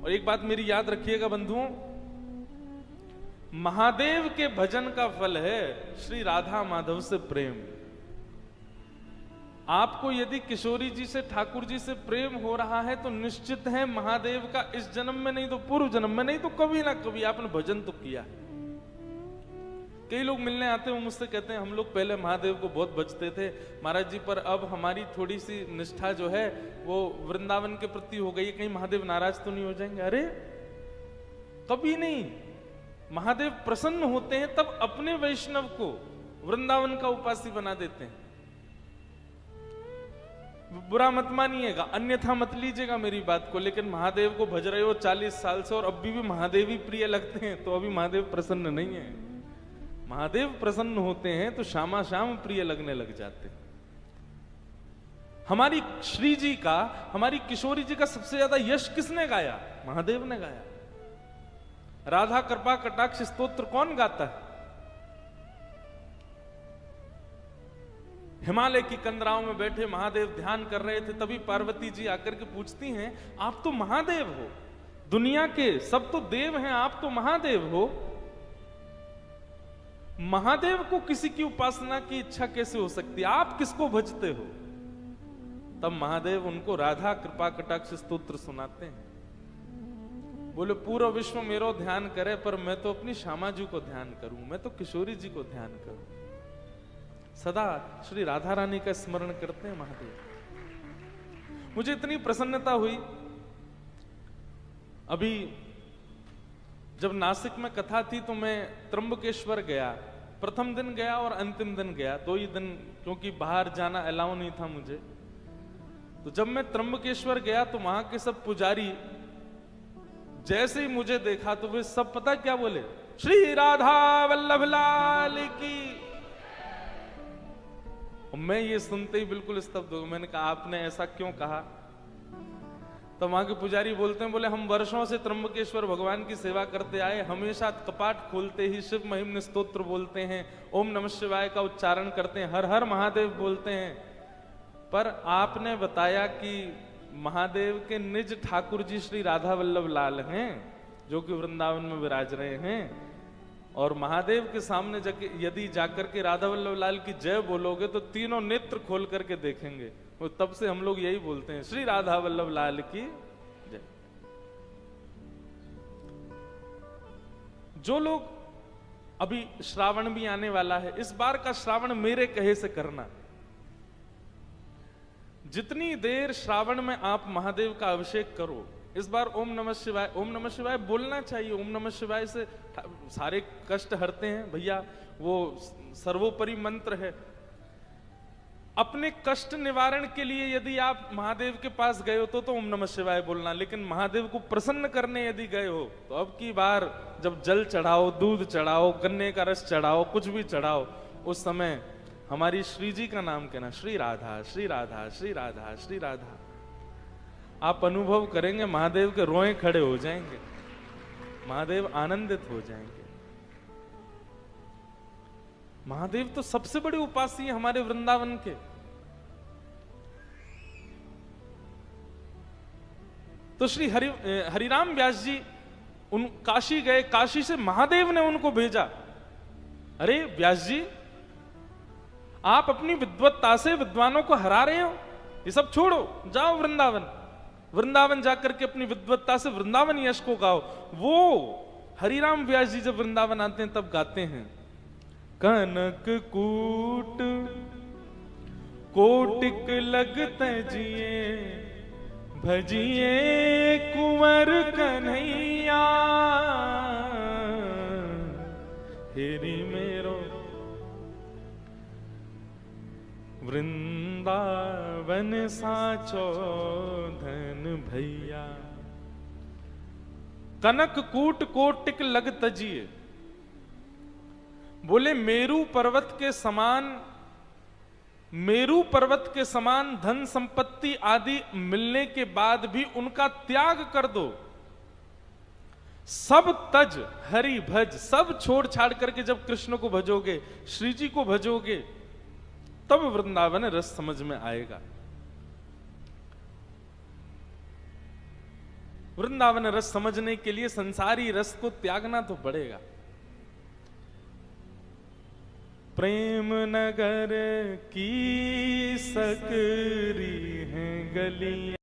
और एक बात मेरी याद रखिएगा बंधुओं, महादेव के भजन का फल है श्री राधा माधव से प्रेम। आपको यदि किशोरी जी से, ठाकुर जी से प्रेम हो रहा है तो निश्चित है महादेव का इस जन्म में नहीं तो पूर्व जन्म में, नहीं तो कभी ना कभी आपने भजन तो किया है। कई लोग मिलने आते हैं, मुझसे कहते हैं हम लोग पहले महादेव को बहुत भजते थे महाराज जी, पर अब हमारी थोड़ी सी निष्ठा जो है वो वृंदावन के प्रति हो गई है, कहीं महादेव नाराज तो नहीं हो जाएंगे। अरे कभी नहीं, महादेव प्रसन्न होते हैं तब अपने वैष्णव को वृंदावन का उपासी बना देते हैं। बुरा मत मानिएगा, अन्यथा मत लीजिएगा मेरी बात को, लेकिन महादेव को भज रहे हो 40 साल से और अभी भी महादेव ही प्रिय लगते हैं तो अभी महादेव प्रसन्न नहीं है। महादेव प्रसन्न होते हैं तो शामा शाम प्रिय लगने लग जाते हैं। हमारी श्री जी का, हमारी किशोरी जी का सबसे ज्यादा यश किसने गाया? महादेव ने गाया। राधा कृपा कटाक्ष स्तोत्र कौन गाता है? हिमालय की कंदराओं में बैठे महादेव ध्यान कर रहे थे, तभी पार्वती जी आकर के पूछती हैं आप तो महादेव हो, दुनिया के सब तो देव हैं, आप तो महादेव हो, महादेव को किसी की उपासना की इच्छा कैसे हो सकती है, आप किसको भजते हो? तब महादेव उनको राधा कृपा कटाक्ष स्तोत्र सुनाते हैं। बोले पूरा विश्व मेरो ध्यान करे पर मैं तो अपनी श्यामा जी को ध्यान करूं, मैं तो किशोरी जी को ध्यान करूं। सदा श्री राधा रानी का स्मरण करते हैं महादेव। मुझे इतनी प्रसन्नता हुई, अभी जब नासिक में कथा थी तो मैं त्र्यंबकेश्वर गया, प्रथम दिन गया और अंतिम दिन गया, 2 ही दिन, क्योंकि बाहर जाना अलाउ नहीं था मुझे। तो जब मैं त्र्यंबकेश्वर गया तो वहां के सब पुजारी जैसे ही मुझे देखा तो वे सब पता क्या बोले? श्री राधा वल्लभ लाल की। मैं ये सुनते ही बिल्कुल स्तब्ध हो गया। मैंने कहा आपने ऐसा क्यों कहा? तो वहां के पुजारी बोलते हैं, बोले हम वर्षों से त्र्यंबकेश्वर भगवान की सेवा करते आए, हमेशा कपाट खोलते ही शिव महिम स्तोत्र बोलते हैं, ओम नमः शिवाय का उच्चारण करते हैं, हर हर महादेव बोलते हैं, पर आपने बताया कि महादेव के निज ठाकुर जी श्री राधा वल्लभ लाल हैं जो कि वृंदावन में विराज रहे हैं, और महादेव के सामने यदि जाकर के राधा वल्लभ लाल की जय बोलोगे तो तीनों नेत्र खोल करके देखेंगे। तो तब से हम लोग यही बोलते हैं, श्री राधा वल्लभ लाल की जय। जो लोग, अभी श्रावण भी आने वाला है, इस बार का श्रावण मेरे कहे से करना। जितनी देर श्रावण में आप महादेव का अभिषेक करो, इस बार ओम नमः शिवाय, ओम नमः शिवाय बोलना चाहिए। ओम नमः शिवाय से सारे कष्ट हरते हैं भैया, वो सर्वोपरि मंत्र है। अपने कष्ट निवारण के लिए यदि आप महादेव के पास गए हो तो ओम नमः शिवाय बोलना, लेकिन महादेव को प्रसन्न करने यदि गए हो तो अब की बार जब जल चढ़ाओ, दूध चढ़ाओ, गन्ने का रस चढ़ाओ, कुछ भी चढ़ाओ, उस समय हमारी श्री जी का नाम कहना, श्री राधा श्री राधा श्री राधा श्री राधा। आप अनुभव करेंगे महादेव के रोए खड़े हो जाएंगे, महादेव आनंदित हो जाएंगे। महादेव तो सबसे बड़े उपासी हैं हमारे वृंदावन के। तो श्री हरिराम व्यास जी उन काशी गए, काशी से महादेव ने उनको भेजा, अरे व्यास जी आप अपनी विद्वत्ता से विद्वानों को हरा रहे हो, ये सब छोड़ो, जाओ वृंदावन। वृंदावन जाकर के अपनी विद्वत्ता से वृंदावन यश को गाओ। वो हरिराम व्यास जी जब वृंदावन आते हैं तब गाते हैं, कनक कूट कोटिक लगते जिए, भजिए कुंवर कन्हैया, हेरी मेरो वृंदावन साचो धन भैया। कनक कूट कोटिक लग तजिए, बोले मेरू पर्वत के समान, मेरू पर्वत के समान धन संपत्ति आदि मिलने के बाद भी उनका त्याग कर दो, सब तज हरि भज, सब छोड़ छाड़ करके जब कृष्ण को भजोगे, श्री जी को भजोगे, तब वृंदावन रस समझ में आएगा। वृंदावन रस समझने के लिए संसारी रस को त्यागना तो पड़ेगा। प्रेम नगर की सकरी है गलियां,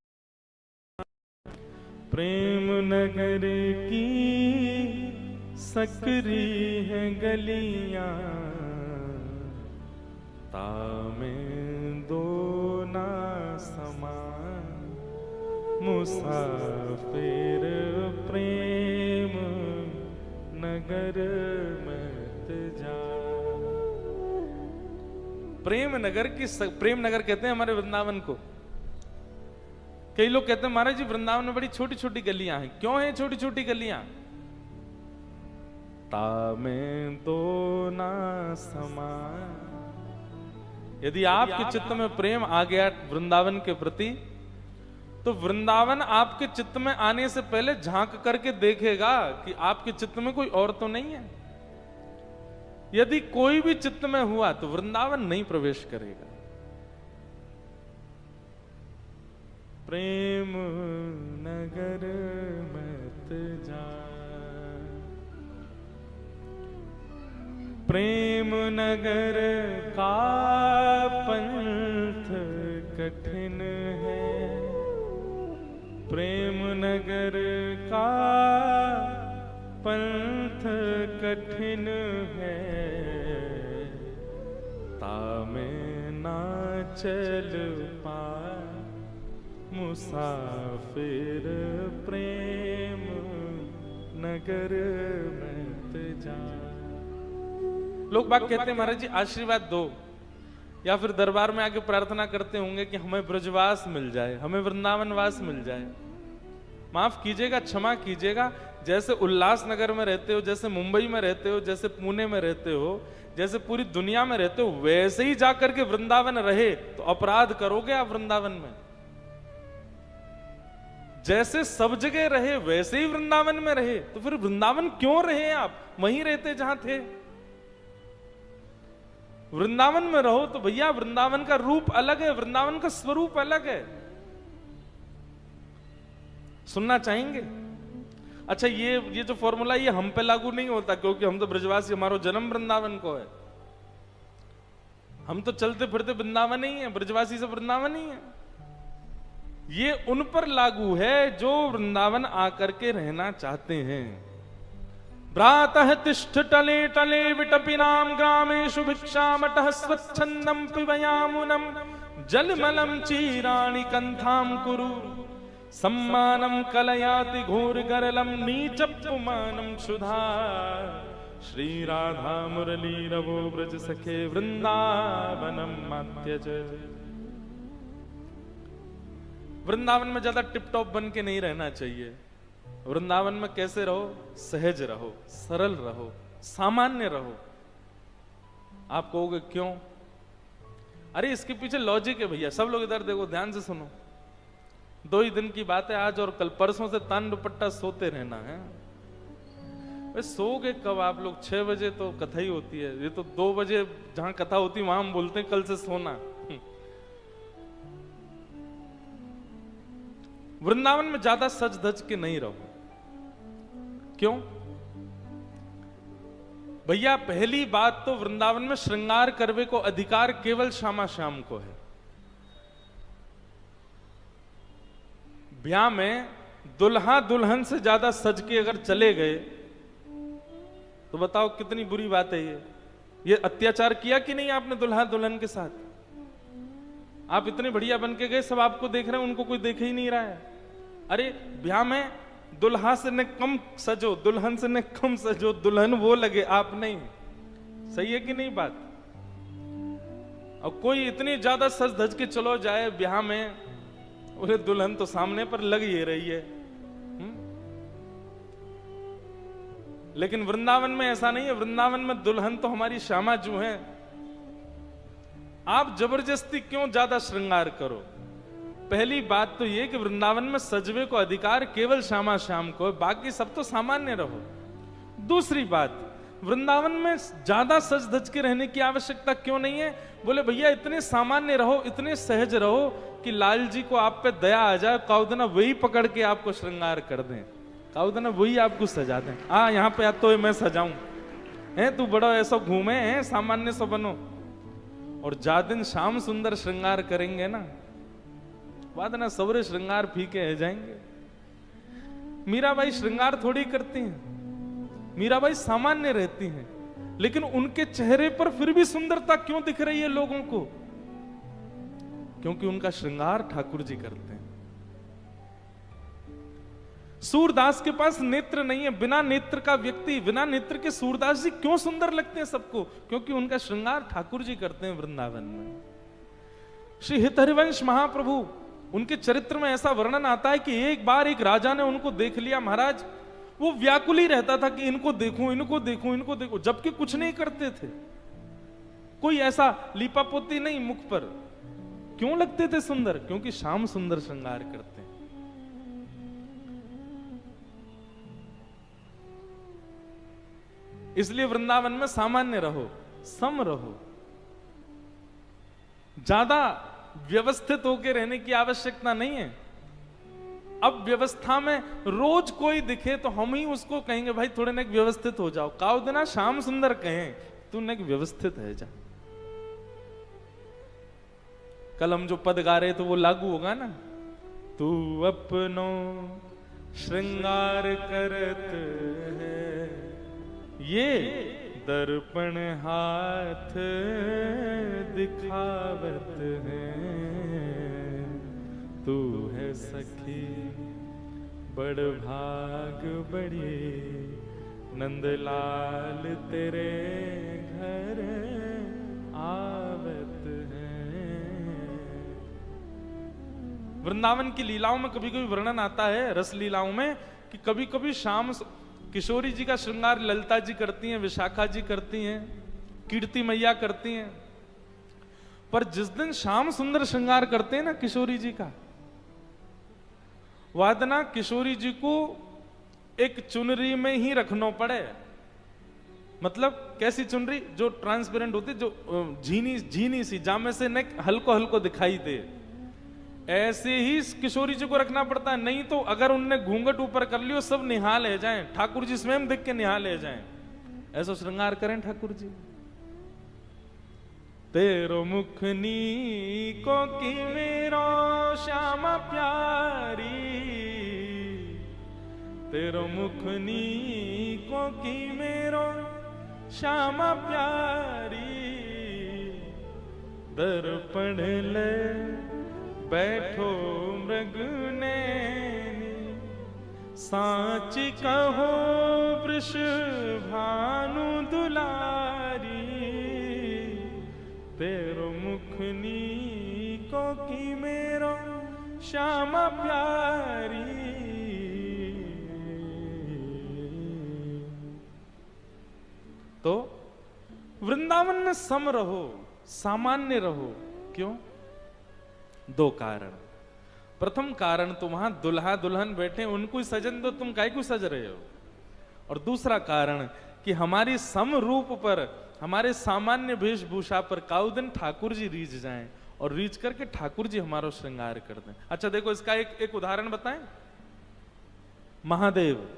प्रेम नगर की सकरी है गलियां, तामें दो ना समान मुसाफिर प्रेम नगर मत जा। प्रेम नगर कहते हैं हमारे वृंदावन को। कई लोग कहते हैं महाराज जी वृंदावन में बड़ी छोटी छोटी गलियां हैं। क्यों है छोटी छोटी गलियां? तामें तो ना समान। यदि आपके चित्त में प्रेम आ गया वृंदावन के प्रति, तो वृंदावन आपके चित्त में आने से पहले झांक करके देखेगा कि आपके चित्त में कोई और तो नहीं है। यदि कोई भी चित्त में हुआ तो वृंदावन नहीं प्रवेश करेगा। प्रेम नगर मत जा, प्रेम नगर का पंथ कठिन है, प्रेम नगर का पंथ कठिन है, तामें ना चल पाए मुसाफिर प्रेम नगर मत जा। लोग बात कहते हैं महाराज जी आशीर्वाद दो, या फिर दरबार में आके प्रार्थना करते होंगे कि हमें ब्रजवास मिल जाए, हमें वृंदावन वास मिल जाए। माफ कीजिएगा, क्षमा कीजिएगा, जैसे उल्लासनगर में रहते हो, जैसे मुंबई में रहते हो, जैसे पुणे में रहते हो, जैसे पूरी दुनिया में रहते हो, वैसे ही जाकर के वृंदावन रहे तो अपराध करोगे आप वृंदावन में। जैसे सब जगह रहे वैसे ही वृंदावन में रहे, तो फिर वृंदावन क्यों रहे आप? वहीं रहते जहां थे। वृंदावन में रहो तो भैया वृंदावन का रूप अलग है, वृंदावन का स्वरूप अलग है। सुनना चाहेंगे? अच्छा ये जो फॉर्मूला ये हम पे लागू नहीं होता, क्योंकि हम तो ब्रजवासी, हमारा जन्म वृंदावन को है। हम तो चलते फिरते वृंदावन ही है, ब्रजवासी से वृंदावन ही है। ये उन पर लागू है जो वृंदावन आकर के रहना चाहते हैं। भ्रातः तिष्ठ टले टले विटपिनाम ग्रामेषु भिक्षामटः स्वच्छन्दं पिबयामुनं जलमलं चीराणि कंथां कुरु सम्मानं कलयाति घोरगरलं नीचपुमानं क्षुधा श्री राधा मुरली रवो ब्रज सखे वृंदावनम मात्यज। वृंदावन में ज्यादा टिपटॉप बन के नहीं रहना चाहिए। वृंदावन में कैसे रहो? सहज रहो, सरल रहो, सामान्य रहो। आप कहोगे क्यों? अरे इसके पीछे लॉजिक है भैया। सब लोग इधर देखो, ध्यान से सुनो। 2 ही दिन की बात है, आज और कल। परसों से तान दुपट्टा सोते रहना है। वे सोगे कब आप लोग? 6 बजे तो कथा ही होती है। ये तो 2 बजे जहां कथा होती है वहां हम बोलते हैं कल से सोना। वृंदावन में ज्यादा सज धज के नहीं रहो। क्यों भैया? पहली बात तो वृंदावन में श्रृंगार करवे को अधिकार केवल श्यामा श्याम को है। ब्याह में दुल्हा दुल्हन से ज्यादा सज के अगर चले गए तो बताओ कितनी बुरी बात है। ये अत्याचार किया कि नहीं आपने दुल्हा दुल्हन के साथ? आप इतने बढ़िया बन के गए, सब आपको देख रहे हैं, उनको कोई देख ही नहीं रहा है। अरे ब्याह में दुल्हा से न कम सजो, दुल्हन से न कम सजो, दुल्हन वो लगे आप नहीं। सही है कि नहीं बात? और कोई इतनी ज्यादा सज धज के चलो जाए ब्याह में, बोले दुल्हन तो सामने पर लग ही रही है। लेकिन वृंदावन में ऐसा नहीं है। वृंदावन में दुल्हन तो हमारी श्यामा जू है। आप जबरदस्ती क्यों ज्यादा श्रृंगार करो? पहली बात तो ये कि वृंदावन में सजवे को अधिकार केवल श्यामा श्याम को है, बाकी सब तो सामान्य रहो। दूसरी बात, वृंदावन में ज्यादा सज धज के रहने की आवश्यकता क्यों नहीं है? बोले भैया इतने सामान्य रहो, इतने सहज रहो कि लाल जी को आप पे दया आ जाए, काउदना वही पकड़ के आपको श्रृंगार कर दें, काउदना वही आपको सजा दें। यहाँ पे आ तो मैं सजाऊं है, तू बड़ा ऐसा घूमे है, सामान्य सा बनो। और जा दिन शाम सुंदर श्रृंगार करेंगे ना, बाद ना सवरे श्रृंगार फीके रह जाएंगे। मीराबाई श्रृंगार थोड़ी करती हैं, मीराबाई सामान्य रहती हैं, लेकिन उनके चेहरे पर फिर भी सुंदरता क्यों दिख रही है लोगों को? क्योंकि उनका श्रृंगार ठाकुर जी करते हैं। सूरदास के पास नेत्र नहीं है, बिना नेत्र का व्यक्ति, बिना नेत्र के सूरदास जी क्यों सुंदर लगते हैं सबको? क्योंकि उनका श्रृंगार ठाकुर जी करते हैं वृंदावन में। श्री हितहरिवंश महाप्रभु, उनके चरित्र में ऐसा वर्णन आता है कि एक बार एक राजा ने उनको देख लिया महाराज, वो व्याकुल ही रहता था कि इनको देखूं, इनको देखूं, इनको देखूं, जबकि कुछ नहीं करते थे, कोई ऐसा लीपापोती नहीं मुख पर। क्यों लगते थे सुंदर? क्योंकि श्याम सुंदर श्रृंगार करते हैं। इसलिए वृंदावन में सामान्य रहो, सम रहो, ज्यादा व्यवस्थित होकर रहने की आवश्यकता नहीं है। अब व्यवस्था में रोज कोई दिखे तो हम ही उसको कहेंगे भाई थोड़े नेक व्यवस्थित हो जाओ। काउदना श्याम सुंदर कहें तू नेक व्यवस्थित है जा। कल हम जो पद गा रहे तो वो लागू होगा ना, तू अपनो श्रृंगार करत है, ये दर्पण हाथ दिखावत है, तू है सखी बड़ भाग बड़ी, नंदलाल तेरे घर आवत है। वृंदावन की लीलाओं में कभी कभी वर्णन आता है, रस लीलाओं में, कि कभी कभी शाम किशोरी जी का श्रृंगार ललिता जी करती हैं, विशाखा जी करती हैं, कीर्ति मैया करती हैं। पर जिस दिन श्याम सुंदर श्रृंगार करते हैं ना किशोरी जी का, वादना किशोरी जी को एक चुनरी में ही रखना पड़े। मतलब कैसी चुनरी? जो ट्रांसपेरेंट होती, जो झीनी झीनी सी, जामे से नेक हल्को हल्को दिखाई दे, ऐसे ही किशोरी जी को रखना पड़ता है। नहीं तो अगर उनने घूंघट ऊपर कर लियो सब निहाल ले जाएं, ठाकुर जी स्वयं देख के निहाल ले जाएं। ऐसा श्रृंगार करें ठाकुर जी। तेरो मुखनी को की मेरो श्यामा प्यारी, तेरो मुखनी को की मेरो श्यामा प्यारी, दर्पण ले बैठो मृग नैनी, सांच कहो वृष भानु दुलारी, तेरो मुखनी को की मेरो श्यामा प्यारी। तो वृंदावन में सम रहो, सामान्य रहो। क्यों? दो कारण। प्रथम कारण तो वहां दुल्हा दुल्हन बैठे, उनको ही सजन दो, तुम काहे को सज रहे हो। और दूसरा कारण कि हमारी सम रूप पर, हमारे सामान्य वेशभूषा पर काउदन ठाकुर जी रीझ जाएं, और रीझ करके ठाकुर जी हमारा श्रृंगार कर दें। अच्छा देखो, इसका एक उदाहरण बताएं। महादेव,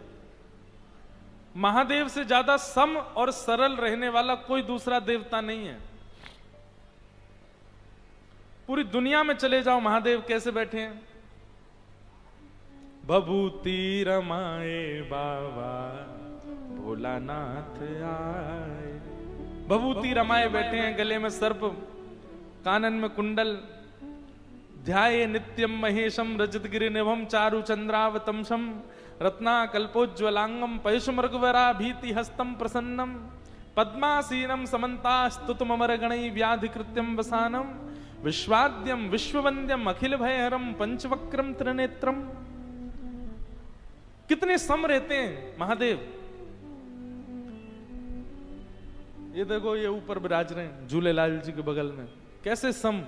महादेव से ज्यादा सम और सरल रहने वाला कोई दूसरा देवता नहीं है। पूरी दुनिया में चले जाओ, महादेव कैसे बैठे हैं? भभूति रमाए बाबा भोलानाथ आए। भभूति रमाए बैठे हैं, गले में सर्प, कानन में कुंडल, ध्याये नित्यम महेशम रजतगिरि निभम चारु चंद्रावतंशम, रत्ना कल्पोज्ज्वलांगम पयुषमृगवरा भीति हस्तम प्रसन्नम, पद्मासीनम समन्ता स्तुतमर गणै व्याधि कृत्यम वसानम, विश्वाद्यम विश्ववंद्यम अखिल भयहरम पंचवक्रम त्रिनेत्रम। कितने सम रहते हैं महादेव। ये देखो, ये ऊपर विराज रहे हैं झूलेलाल जी के बगल में, कैसे सम।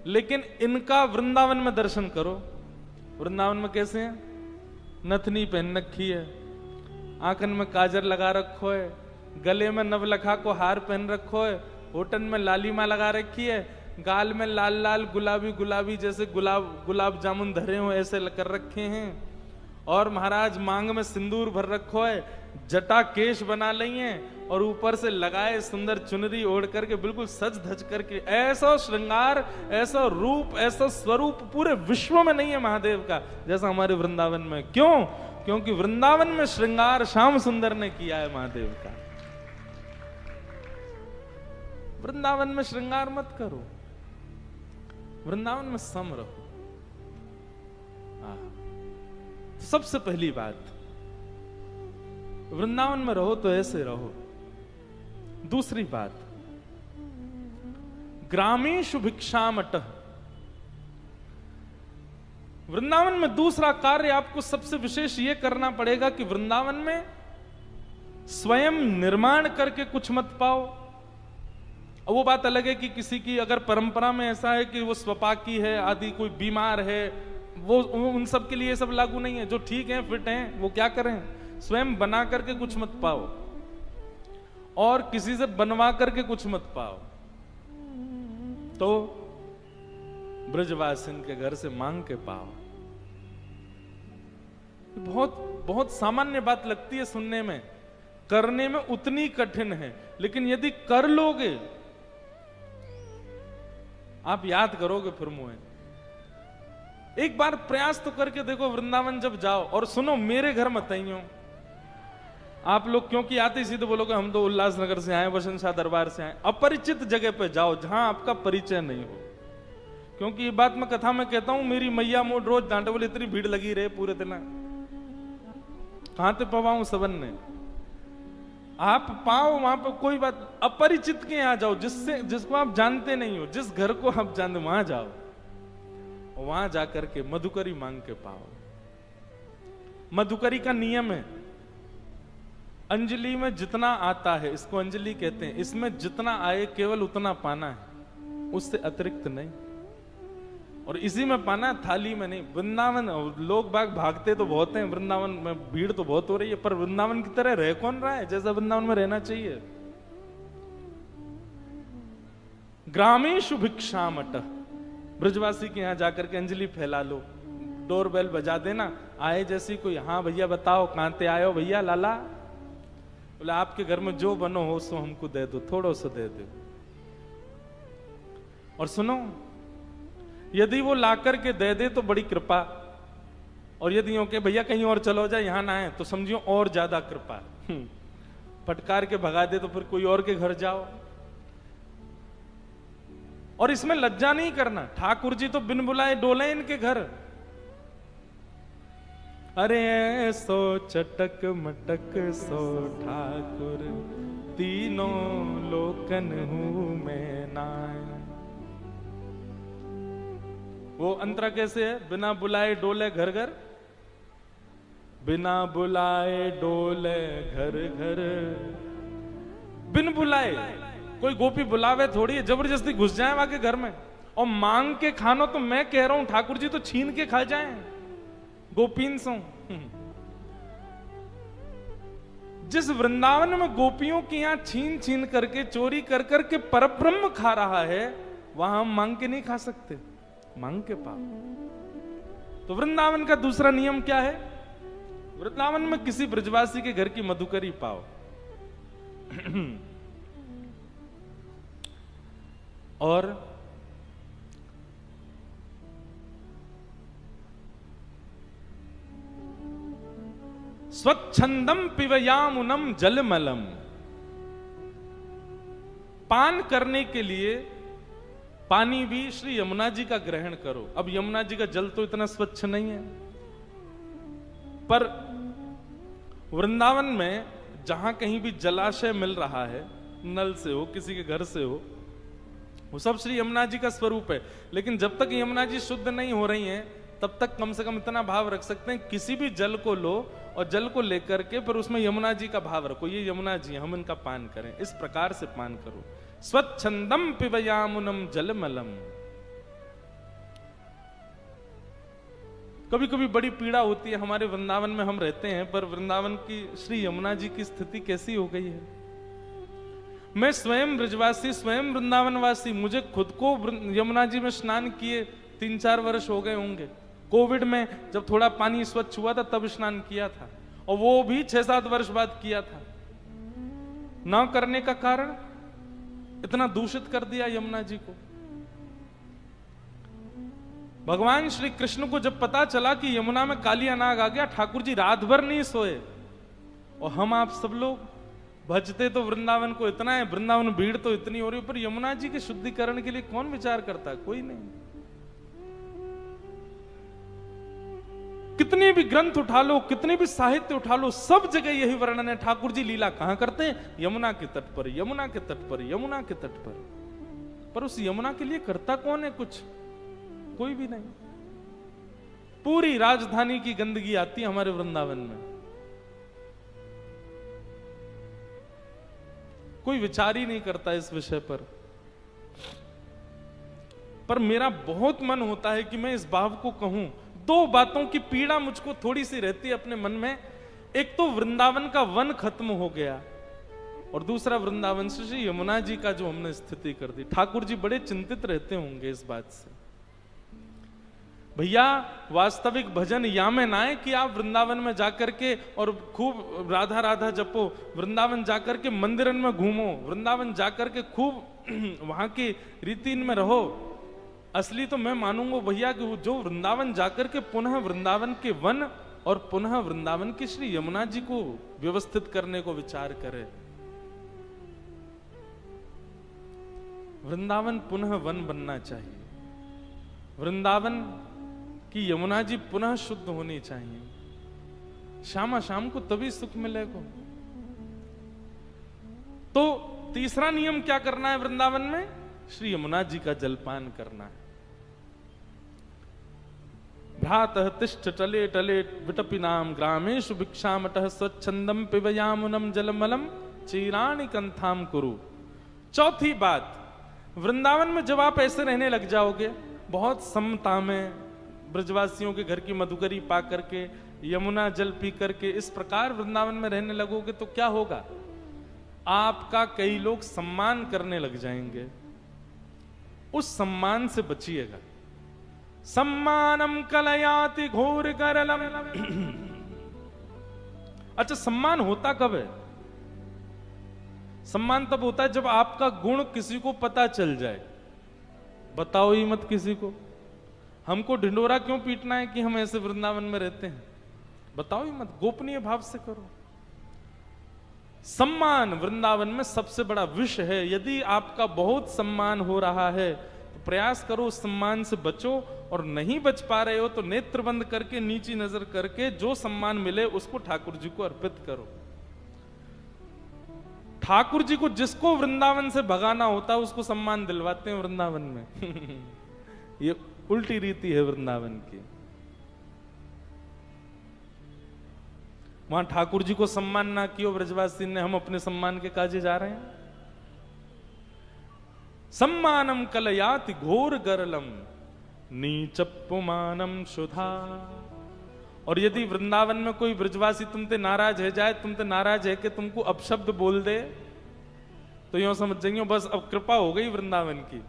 लेकिन इनका वृंदावन में दर्शन करो। वृंदावन में कैसे हैं? नथनी पहन रखी है, आंखन में काजर लगा रखो है, गले में नवलखा को हार पहन रखो है, होठन में लालिमा लगा रखी है, गाल में लाल लाल गुलाबी गुलाबी जैसे गुलाब जामुन धरे हो ऐसे कर रखे हैं, और महाराज मांग में सिंदूर भर रखो है, जटा केश बना ली है, और ऊपर से लगाए सुंदर चुनरी ओढ़ करके बिल्कुल सज धज करके। ऐसा श्रृंगार, ऐसा रूप, ऐसा स्वरूप पूरे विश्व में नहीं है महादेव का जैसा हमारे वृंदावन में। क्यों? क्योंकि वृंदावन में श्रृंगार श्याम सुंदर ने किया है महादेव का। वृंदावन में श्रृंगार मत करो, वृंदावन में सम रहो। सबसे पहली बात, वृंदावन में रहो तो ऐसे रहो। दूसरी बात, ग्रामीषु भिक्षामटः। वृंदावन में दूसरा कार्य आपको सबसे विशेष यह करना पड़ेगा कि वृंदावन में स्वयं निर्माण करके कुछ मत पाओ। वो बात अलग है कि किसी की अगर परंपरा में ऐसा है कि वो स्वपाकी है आदि, कोई बीमार है, वो उन सब के लिए सब लागू नहीं है। जो ठीक है, फिट हैं, वो क्या करें? स्वयं बना करके कुछ मत पाओ और किसी से बनवा करके कुछ मत पाओ। तो ब्रजवासिन के घर से मांग के पाओ। बहुत बहुत सामान्य बात लगती है सुनने में, करने में उतनी कठिन है, लेकिन यदि कर लोगे आप याद करोगे फिर मुझे। एक बार प्रयास तो करके देखो वृंदावन जब जाओ। और सुनो, मेरे घर मत आइयो आप लोग, क्योंकि आते सीधे बोलोगे हम तो उल्लासनगर से आए, वसंत शाह दरबार से आए। अपरिचित जगह पे जाओ जहां आपका परिचय नहीं हो। क्योंकि ये बात मैं कथा में कहता हूं, मेरी मैया मोड़ रोज डांटे, बोले इतनी भीड़ लगी रहे पूरे दिन, कहां ते पवाऊं सबन ने। आप पाओ वहां पर कोई बात, अपरिचित के यहां जाओ, जिसको आप जानते नहीं हो, जिस घर को आप जानते वहां जाओ, वहां जाकर के मधुकरी मांग के पाओ। मधुकरी का नियम है, अंजलि में जितना आता है, इसको अंजलि कहते हैं, इसमें जितना आए केवल उतना पाना है, उससे अतिरिक्त नहीं। और इसी में पाना, थाली में नहीं। वृंदावन लोग बाग भागते तो बहुत हैं, वृंदावन में भीड़ तो बहुत हो रही है, पर वृंदावन की तरह रह कौन रहा है जैसा वृंदावन में रहना चाहिए। ग्रामीषु भिक्षामटः। ब्रजवासी के यहां जाकर के अंजलि फैला लो, डोरबेल बजा देना, आए जैसी कोई, हाँ भैया बताओ कहां ते आयो भैया लाला, बोले आपके घर में जो बनो हो सो हमको दे दो, थोड़ो सो दे दो। और सुनो, यदि वो लाकर के दे दे तो बड़ी कृपा, और यदि यूं के भैया कहीं और चलो जाए यहां ना आए तो समझियो और ज्यादा कृपा। फटकार के भगा दे तो फिर कोई और के घर जाओ। और इसमें लज्जा नहीं करना, ठाकुर जी तो बिन बुलाए डोले इनके घर। अरे सो चटक मटक सो ठाकुर, तीनों लोकन हूं मैं नाय। वो अंतरा कैसे है? बिना बुलाए डोले घर घर, बिना बुलाए डोले घर घर। बिन बुलाए, कोई गोपी बुलावे थोड़ी है, जबरदस्ती घुस जाए वहां के घर में। और मांग के खानो तो मैं कह रहा हूं ठाकुर जी तो छीन के खा जाएं गोपीन सो। जिस वृंदावन में गोपियों की यहां छीन छीन करके, चोरी कर करके परब्रह्म खा रहा है, वहां हम मांग के नहीं खा सकते, मांग के पाओ। तो वृंदावन का दूसरा नियम क्या है? वृंदावन में किसी ब्रजवासी के घर की मधुकरी पाओ। और स्वच्छंदम पिबयामुनम जलमलम। पान करने के लिए पानी भी श्री यमुना जी का ग्रहण करो। अब यमुना जी का जल तो इतना स्वच्छ नहीं है, पर वृंदावन में जहां कहीं भी जलाशय मिल रहा है, नल से हो किसी के घर से हो, वो सब श्री यमुना जी का स्वरूप है। लेकिन जब तक यमुना जी शुद्ध नहीं हो रही हैं, तब तक कम से कम इतना भाव रख सकते हैं, किसी भी जल को लो और जल को लेकर के फिर उसमें यमुना जी का भाव रखो, ये यमुना जी हम इनका पान करें, इस प्रकार से पान करो। स्वच्छंदम पिबयामुनम जलमलम। कभी कभी बड़ी पीड़ा होती है, हमारे वृंदावन में हम रहते हैं, पर वृंदावन की श्री यमुना जी की स्थिति कैसी हो गई है। मैं स्वयं ब्रजवासी, स्वयं वृंदावनवासी, मुझे खुद को यमुना जी में स्नान किए 3-4 वर्ष हो गए होंगे। कोविड में जब थोड़ा पानी स्वच्छ हुआ था तब स्नान किया था, और वो भी 6-7 वर्ष बाद किया था। ना करने का कारण इतना दूषित कर दिया यमुना जी को। भगवान श्री कृष्ण को जब पता चला कि यमुना में कालिया नाग आ गया, ठाकुर जी रात भर नहीं सोए। और हम आप सब लोग भजते तो वृंदावन को इतना है, वृंदावन भीड़ तो इतनी हो रही है, पर यमुना जी के शुद्धिकरण के लिए कौन विचार करता है? कोई नहीं। कितने भी ग्रंथ उठा लो, कितने भी साहित्य उठा लो, सब जगह यही वर्णन है। ठाकुर जी लीला कहां करते हैं? यमुना के तट पर, यमुना के तट पर, यमुना के तट पर। पर उस यमुना के लिए करता कौन है कुछ? कोई भी नहीं। पूरी राजधानी की गंदगी आती है हमारे वृंदावन में, कोई विचार ही नहीं करता इस विषय पर मेरा बहुत मन होता है कि मैं इस भाव को कहूं। 2 बातों की पीड़ा मुझको थोड़ी सी रहती है अपने मन में। एक तो वृंदावन का वन खत्म हो गया, और दूसरा वृंदावन से श्री यमुना जी का जो हमने स्थिति कर दी। ठाकुर जी बड़े चिंतित रहते होंगे इस बात से। भैया वास्तविक भजन या में ना है कि आप वृंदावन में जाकर के और खूब राधा राधा जपो, वृंदावन जाकर के मंदिरन में घूमो, वृंदावन जाकर के खूब वहां की रीति में रहो। असली तो मैं मानूंगा भैया कि जो वृंदावन जाकर के पुनः वृंदावन के वन और पुनः वृंदावन की श्री यमुना जी को व्यवस्थित करने को विचार करे। वृंदावन पुनः वन बनना चाहिए, वृंदावन कि यमुना जी पुनः शुद्ध होनी चाहिए। शाम शाम को तभी सुख मिलेगा। तो तीसरा नियम क्या करना है वृंदावन में? श्री यमुना जी का जलपान करना है। भ्रातः तिष्ठ टले टले विटपिनाम ग्रामेषु भिक्षामटः स्वच्छंदम पिबयामुनम जलमलम चीराणि कंथाम कुरु। चौथी बात, वृंदावन में जब आप ऐसे रहने लग जाओगे, बहुत समता में ब्रजवासियों के घर की मधुकरी पा करके, यमुना जल पी करके इस प्रकार वृंदावन में रहने लगोगे तो क्या होगा? आपका कई लोग सम्मान करने लग जाएंगे। उस सम्मान से बचिएगा। सम्मानम कलयाति घोर करलम। अच्छा, सम्मान होता कब है? सम्मान तब होता है जब आपका गुण किसी को पता चल जाए। बताओ ही मत किसी को। हमको ढिंडोरा क्यों पीटना है कि हम ऐसे वृंदावन में रहते हैं? बताओ ही मत, गोपनीय भाव से करो। सम्मान वृंदावन में सबसे बड़ा विषय है। यदि आपका बहुत सम्मान हो रहा है तो प्रयास करो उस सम्मान से बचो, और नहीं बच पा रहे हो तो नेत्र बंद करके, नीची नजर करके जो सम्मान मिले उसको ठाकुर जी को अर्पित करो। ठाकुर जी को जिसको वृंदावन से भगाना होता है उसको सम्मान दिलवाते हैं वृंदावन में। ये उल्टी रीति है वृंदावन की। वहां ठाकुर जी को सम्मान ना कियो ब्रजवासी ने, हम अपने सम्मान के काजे जा रहे हैं। सम्मानम कलयाति घोर गरलम नीचपुमानम सुधा। और यदि वृंदावन में कोई ब्रजवासी तुमसे नाराज है जाए, तुमसे नाराज है कि तुमको अपशब्द बोल दे, तो यूं समझ जाइए बस अब कृपा हो गई वृंदावन की।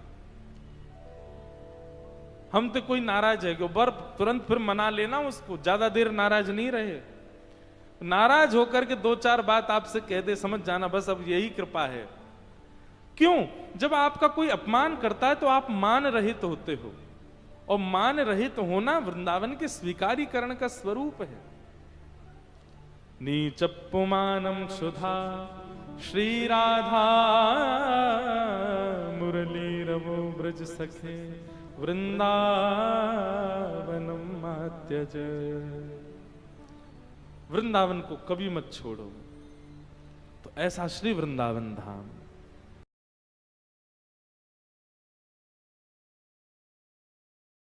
हम तो कोई नाराज है बर तुरंत फिर मना लेना उसको, ज्यादा देर नाराज नहीं रहे। नाराज होकर के 2-4 बात आपसे कह दे, समझ जाना बस अब यही कृपा है। क्यों? जब आपका कोई अपमान करता है तो आप मान रहित होते हो, और मान रहित होना वृंदावन के स्वीकारीकरण का स्वरूप है। नीचपुमानम सुधा श्री राधा मुरली रवो ब्रज सखे वृंदावनम मात्यज। वृंदावन को कभी मत छोड़ो। तो ऐसा श्री वृंदावन धाम।